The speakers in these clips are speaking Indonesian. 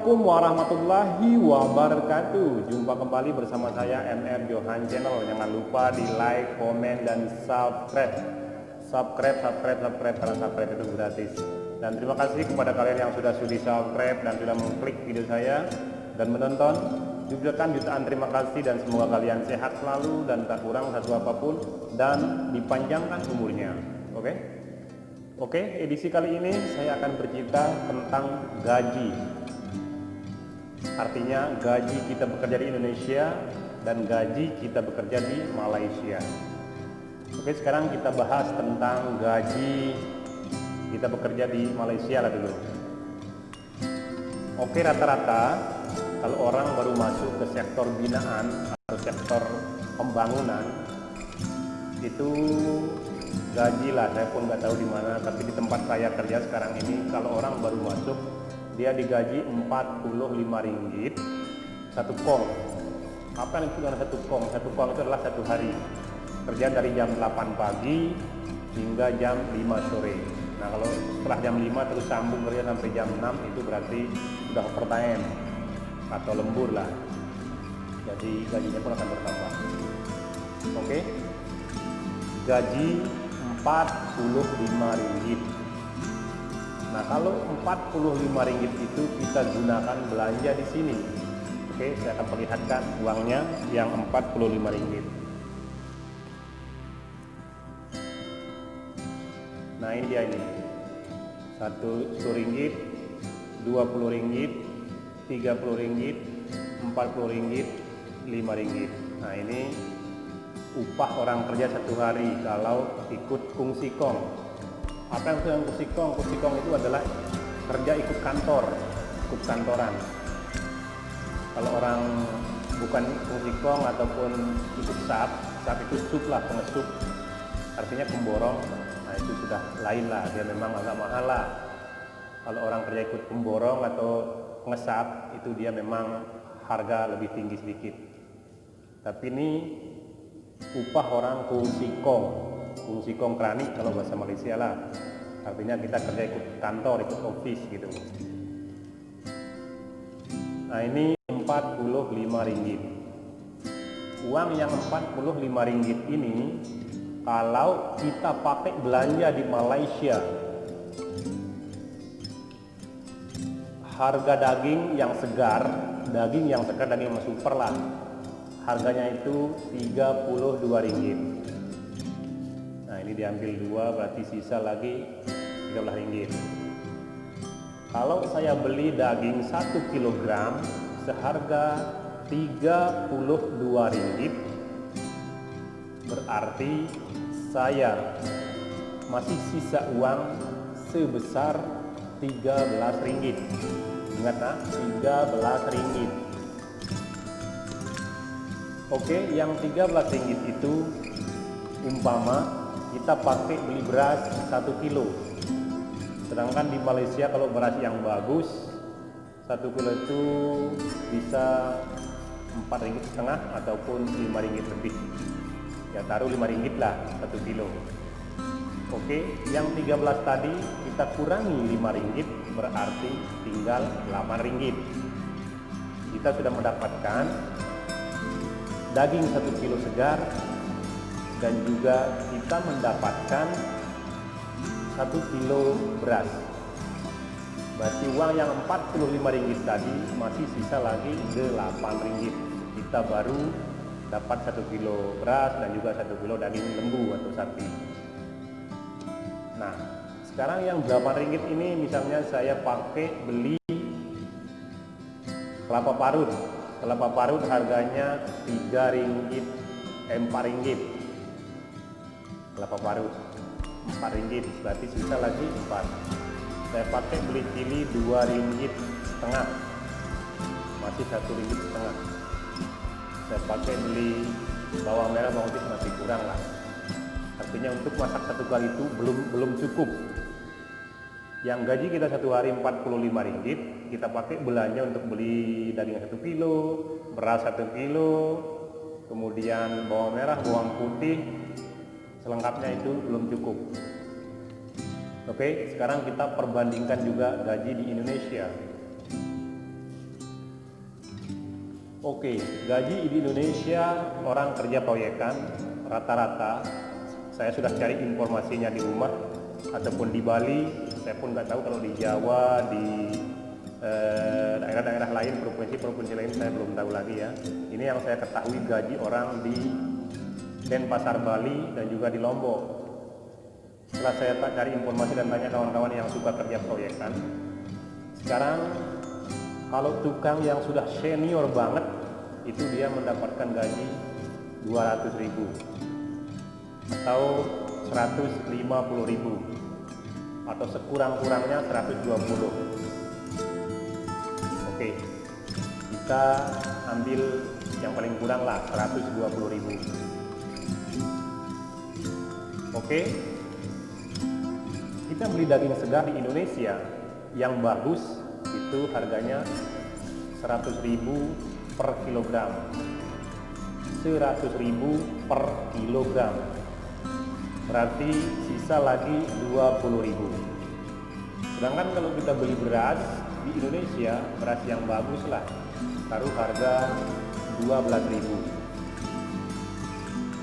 Assalamualaikum warahmatullahi wabarakatuh. Jumpa kembali bersama saya MR Johan Channel. Jangan lupa di like, komen, dan subscribe. Subscribe karena subscribe itu gratis. Dan terima kasih kepada kalian yang sudah sudi subscribe dan sudah mengklik video saya dan menonton. Jutaan terima kasih dan semoga kalian sehat selalu dan tak kurang satu apapun dan dipanjangkan umurnya. Oke, edisi kali ini saya akan bercerita tentang gaji. Artinya gaji kita bekerja di Indonesia dan gaji kita bekerja di Malaysia. Oke, sekarang kita bahas tentang gaji kita bekerja di Malaysia lah dulu. Oke, rata-rata kalau orang baru masuk ke sektor binaan atau sektor pembangunan itu gaji lah, saya pun nggak tahu di mana, tapi di tempat saya kerja sekarang ini kalau orang baru masuk dia digaji Rp45 satu kong. Apa yang itu satu kong? Satu kong itu adalah satu hari kerja dari jam 8 pagi hingga jam 5 sore. Nah, kalau setelah jam 5 terus sambung kerja sampai jam 6 itu berarti sudah overtime atau lembur lah, jadi gajinya pun akan bertambah. Oke, gaji Rp45. Nah, kalau Rp45 itu kita gunakan belanja di sini. Oke, saya akan perlihatkan uangnya yang Rp45. Nah, ini dia ini. Rp1, Rp10, Rp20, Rp30, Rp40, Rp5. Nah, ini upah orang kerja satu hari kalau ikut kungsi kong. Apa yang disebut kungsi kong? Kungsi kong itu adalah kerja ikut kantor, ikut kantoran. Kalau orang bukan kungsi kong ataupun ikut sap itu sup lah, pengesup, artinya pemborong. Nah, itu sudah lain lah, dia memang agak mahal lah. Kalau orang kerja ikut pemborong atau pengesap itu dia memang harga lebih tinggi sedikit. Tapi ini upah orang kungsi kong kerani kalau bahasa Malaysia lah, artinya kita kerja ikut kantor, ikut office gitu. Nah, ini Rp45. Uang yang Rp45 ini kalau kita pakai belanja di Malaysia, harga daging yang segar, daging yang super lah, harganya itu Rp32. Nah, ini diambil 2 berarti sisa lagi Rp13. Kalau saya beli daging 1 kg seharga Rp32, berarti saya masih sisa uang sebesar Rp13. Ingat nah, Rp13. Oke, yang Rp13 itu umpama kita pakai beli beras 1 kilo. Sedangkan di Malaysia kalau beras yang bagus 1 kilo itu bisa Rp4,5 ataupun Rp5 lebih. Ya taruh Rp5 lah 1 kilo. Oke, yang 13 tadi kita kurangi Rp5 berarti tinggal Rp8. Kita sudah mendapatkan daging 1 kilo segar dan juga kita mendapatkan 1 kilo beras. Berarti uang yang Rp45 tadi masih sisa lagi Rp8. Kita baru dapat 1 kilo beras dan juga 1 kilo daging lembu atau sapi. Nah, sekarang yang Rp8 ini misalnya saya pakai beli kelapa parut. Kelapa parut harganya Rp3, Rp4. Kelapa parut Rp4 berarti sisa lagi 4. Saya pakai beli cili Rp2,5, masih Rp1,5. Saya pakai beli bawang merah, bawang putih masih kurang lah. Artinya untuk masak satu kali itu belum cukup. Yang gaji kita satu hari Rp45, kita pakai belanja untuk beli daging 1 kilo, beras 1 kilo, kemudian bawang merah, bawang putih, selengkapnya itu belum cukup. Oke, sekarang kita perbandingkan juga gaji di Indonesia. Oke, gaji di Indonesia orang kerja proyekan rata-rata, saya sudah cari informasinya di rumah ataupun di Bali, saya pun nggak tahu kalau di Jawa, di daerah-daerah lain, provinsi-provinsi lain saya belum tahu lagi ya. Ini yang saya ketahui gaji orang di Denpasar, Bali dan juga di Lombok. Setelah saya cari informasi dan tanya kawan-kawan yang suka kerja proyekan, sekarang kalau tukang yang sudah senior banget itu dia mendapatkan gaji 200.000 atau 150.000 atau sekurang-kurangnya 120. Oke, kita ambil yang paling kurang lah 120.000. Oke, kita beli daging segar di Indonesia yang bagus itu harganya 100.000 per kilogram. 100.000 per kilogram. Berarti sisa lagi 20.000. Sedangkan kalau kita beli beras di Indonesia, beras yang bagus lah, taruh harga 12.000.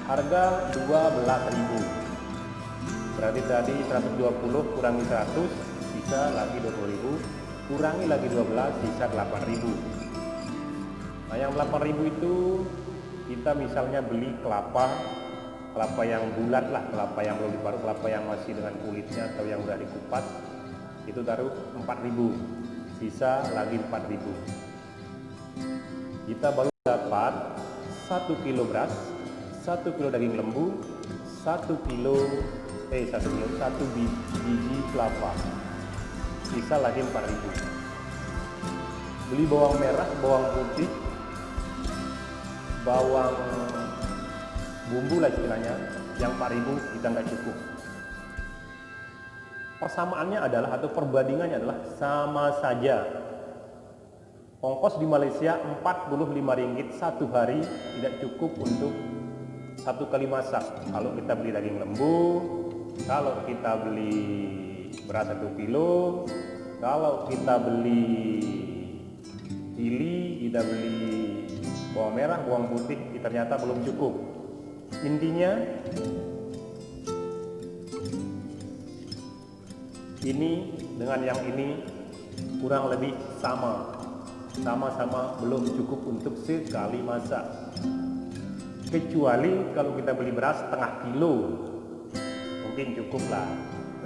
Harga 12.000. Berarti tadi 120 kurangi 100, sisa lagi 20.000, kurangi lagi 12, sisa 8.000. Nah yang 8.000 itu kita misalnya beli kelapa yang bulat lah, kelapa yang belum diparut, kelapa yang masih dengan kulitnya atau yang udah dikupas, itu taruh 4.000, sisa lagi 4.000. Kita baru dapat 1 kilo beras, 1 kilo daging lembu, 1 biji kelapa, sisa lagi 4.000. Beli bawang merah, bawang putih, bawang bumbu lah istilahnya, yang 4.000 kita nggak cukup. Persamaannya adalah atau perbandingannya adalah sama saja. Ongkos di Malaysia Rp45 satu hari tidak cukup untuk satu kali masak. Kalau kita beli daging lembu, kalau kita beli beras 1 kilo, kalau kita beli cili, kita beli bawang merah, bawang putih, ternyata belum cukup. Intinya ini dengan yang ini kurang lebih sama-sama belum cukup untuk sekali masak. Kecuali kalau kita beli beras setengah kilo, mungkin cukup lah.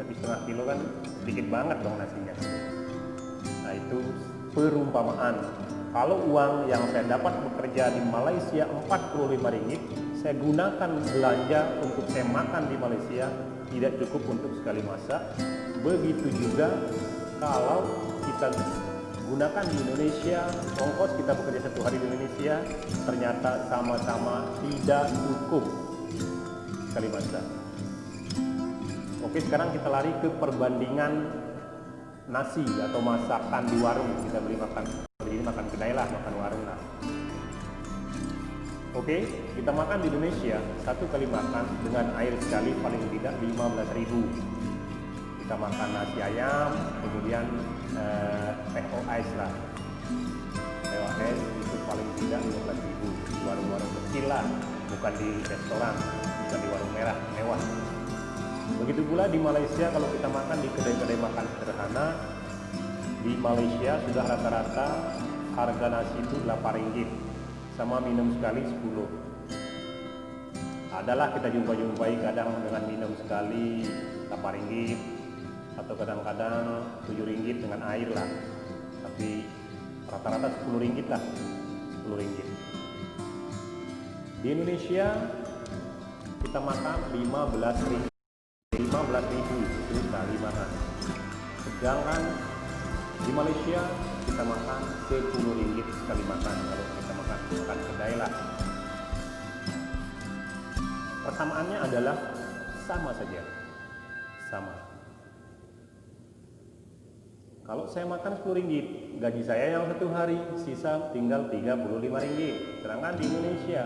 Tapi setengah kilo kan sedikit banget dong nasinya. Nah itu perumpamaan. Kalau uang yang saya dapat bekerja di Malaysia Rp45, saya gunakan belanja untuk saya makan di Malaysia, tidak cukup untuk sekali masak. Begitu juga kalau kita gunakan di Indonesia, ongkos kita bekerja satu hari di Indonesia, ternyata sama-sama tidak cukup sekali masak. Oke, sekarang kita lari ke perbandingan nasi atau masakan di warung. Kita beli makan, ini makan kedai lah, makan warung lah. Oke, kita makan di Indonesia, satu kali makan dengan air sekali paling tidak 15.000. Kita makan nasi ayam, kemudian POS lah. POS itu paling tidak 15.000. Di warung-warung kecil lah, bukan di restoran, bukan di warung mewah. Begitu pula di Malaysia, kalau kita makan di kedai-kedai makan sederhana, di Malaysia sudah rata-rata harga nasi itu Rp8, sama minum sekali 10. Adalah kita jumpai kadang dengan minum sekali Rp8 atau kadang-kadang Rp7 dengan air lah. Tapi rata-rata Rp10 lah, Rp10. Di Indonesia kita makan 15.000 itu sekali makan. Sedangkan di Malaysia kita makan Rp10 sekali makan kalau kita makan kedai lah. Persamaannya adalah sama saja, sama. Kalau saya makan Rp10, gaji saya yang satu hari sisa tinggal Rp35. Sedangkan di Indonesia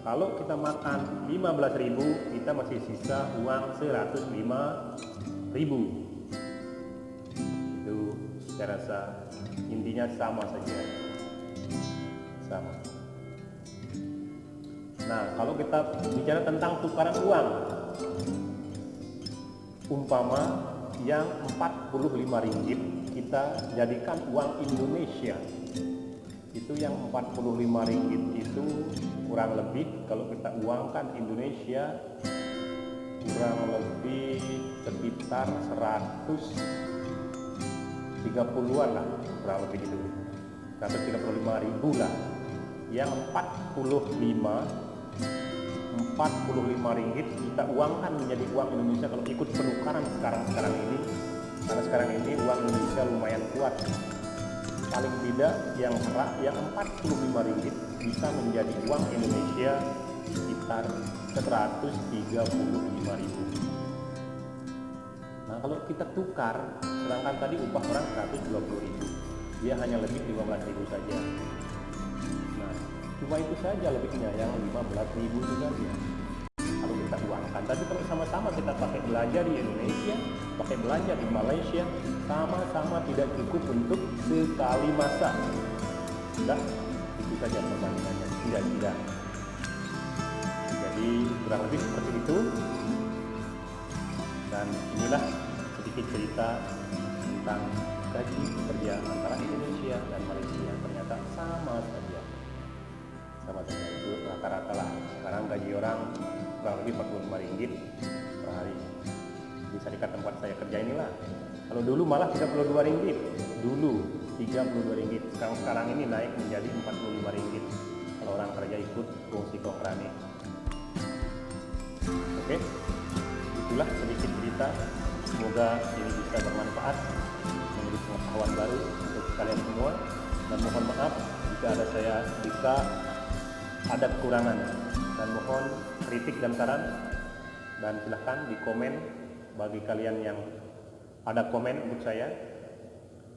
kalau kita makan 15.000, kita masih sisa uang 105.000. Itu saya rasa intinya sama saja. sama. Nah, kalau kita bicara tentang tukaran uang, umpama yang 45 ringgit kita jadikan uang Indonesia, itu yang 45 ringgit itu kurang lebih kalau kita uangkan Indonesia kurang lebih sekitar 130-an lah, kurang lebih gitu, 135 ribu lah. Yang 45 ringgit kita uangkan menjadi uang Indonesia kalau ikut penukaran sekarang ini, karena sekarang ini uang Indonesia lumayan kuat. Paling tidak yang 45 ringgit bisa menjadi uang Indonesia sekitar 135 ribu. Nah, kalau kita tukar, sedangkan tadi upah orang 120 ribu, dia hanya lebih 15 ribu saja. Nah, cuma itu saja lebihnya, yang 15 ribu itu saja kalau kita uangkan. Tapi kalau sama-sama kita pakai belanja di Indonesia, pakai belanja di Malaysia, sama-sama tidak cukup untuk sekali masak. Sudah, itu saja perbandingannya, tidak. Jadi kurang lebih seperti itu. Dan inilah sedikit cerita tentang gaji pekerja antara Indonesia dan Malaysia. Ternyata sama saja itu rata-rata lah. Sekarang gaji orang kurang lebih 45 ringgit per hari di syarikat tempat saya kerja inilah. Kalau dulu malah 32 ringgit, dulu 32 ringgit, sekarang ini naik menjadi 45 ringgit kalau orang kerja ikut fungsi kongkrani. Oke, itulah sedikit cerita, semoga ini bisa bermanfaat, menjadi pengetahuan baru untuk kalian semua, dan mohon maaf jika ada kekurangan, dan mohon kritik dan saran, dan silahkan di komen bagi kalian yang ada komen untuk saya,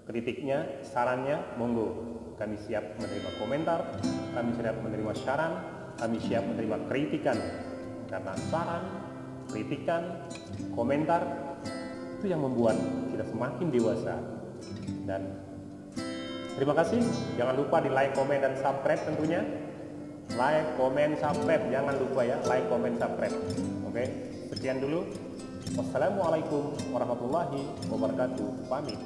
kritiknya, sarannya, monggo, kami siap menerima komentar, kami siap menerima saran, kami siap menerima kritikan, karena saran, kritikan, komentar itu yang membuat kita semakin dewasa. Dan terima kasih, jangan lupa di like, komen, dan subscribe tentunya. Like, komen, subscribe, jangan lupa ya, like, komen, subscribe. Oke, sekian dulu. Wassalamualaikum warahmatullahi wabarakatuh. Pamit.